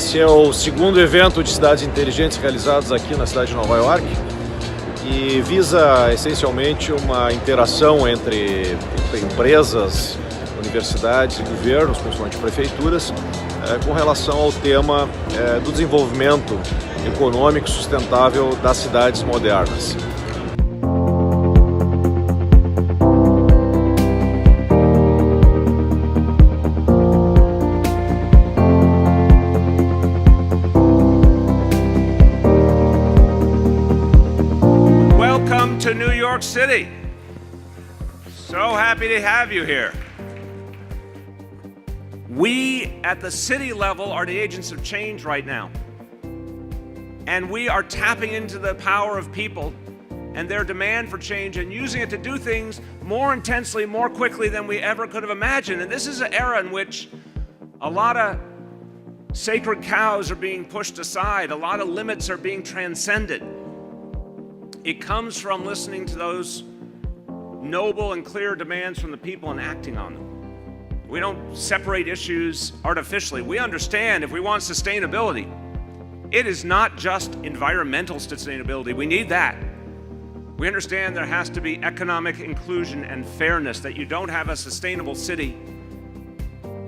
Esse é o segundo evento de cidades inteligentes realizados aqui na cidade de Nova York e visa essencialmente uma interação entre empresas, universidades e governos, principalmente prefeituras, com relação ao tema do desenvolvimento econômico sustentável das cidades modernas. Welcome to New York City. So happy to have you here. We at the city level are the agents of change right now. And we are tapping into the power of people and their demand for change and using it to do things more intensely, more quickly than we ever could have imagined. And this is an era in which a lot of sacred cows are being pushed aside, a lot of limits are being transcended. It comes from listening to those noble and clear demands from the people and acting on them. We don't separate issues artificially. We understand if we want sustainability, it is not just environmental sustainability. We need that. We understand there has to be economic inclusion and fairness, that you don't have a sustainable city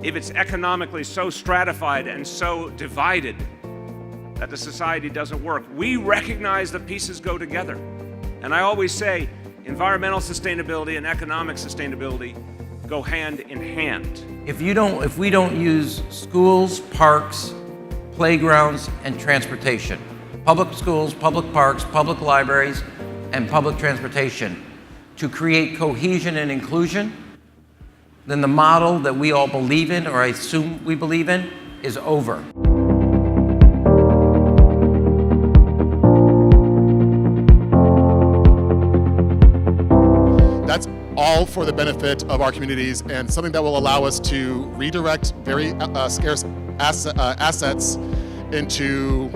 if it's economically so stratified and so divided that the society doesn't work. We recognize the pieces go together. And I always say environmental sustainability and economic sustainability go hand in hand. If we don't use schools, parks, playgrounds, and transportation, public schools, public parks, public libraries, and public transportation to create cohesion and inclusion, then the model that we all believe in, or I assume we believe in, is over. That's all for the benefit of our communities and something that will allow us to redirect very scarce assets into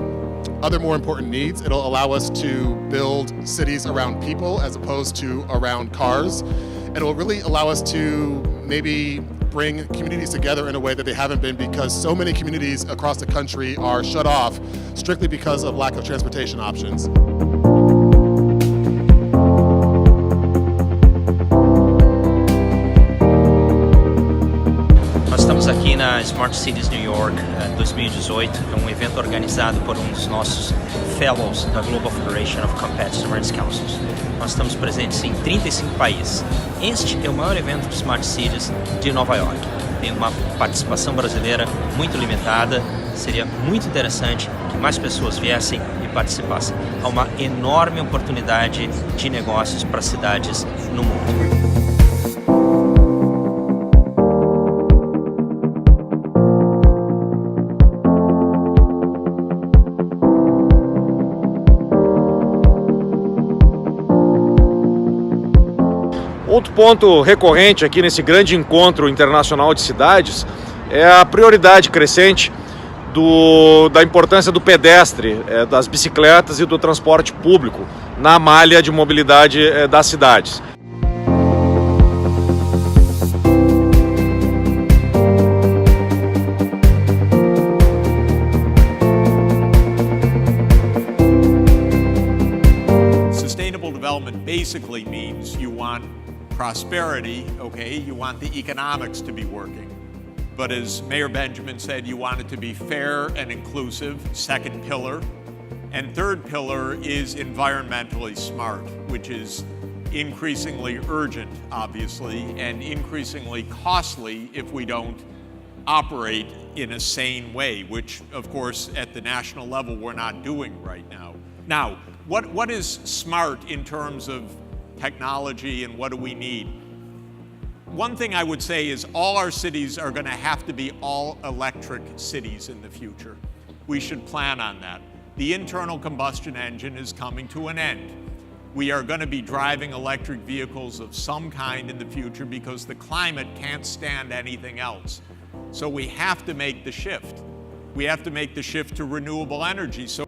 other more important needs. It'll allow us to build cities around people as opposed to around cars. And it will really allow us to maybe bring communities together in a way that they haven't been, because so many communities across the country are shut off strictly because of lack of transportation options. Estamos aqui na Smart Cities New York 2018, é evento organizado por dos nossos fellows da Global Federation of Competitive Councils. Nós estamos presentes em 35 países. Este é o maior evento de Smart Cities de Nova York. Tem uma participação brasileira muito limitada, seria muito interessante que mais pessoas viessem e participassem. Há uma enorme oportunidade de negócios para cidades no mundo. Outro ponto recorrente aqui nesse grande encontro internacional de cidades é a prioridade crescente da importância do pedestre, das bicicletas e do transporte público na malha de mobilidade das cidades. Sustainable development basically means you want prosperity, okay, you want the economics to be working. But as Mayor Benjamin said, you want it to be fair and inclusive, second pillar. And third pillar is environmentally smart, which is increasingly urgent, obviously, and increasingly costly if we don't operate in a sane way, which, of course, at the national level, we're not doing right now. Now, what is smart in terms of technology and what do we need? One thing I would say is all our cities are going to have to be all electric cities in the future. We should plan on that. The internal combustion engine is coming to an end. We are going to be driving electric vehicles of some kind in the future because the climate can't stand anything else. So we have to make the shift. We have to make the shift to renewable energy. So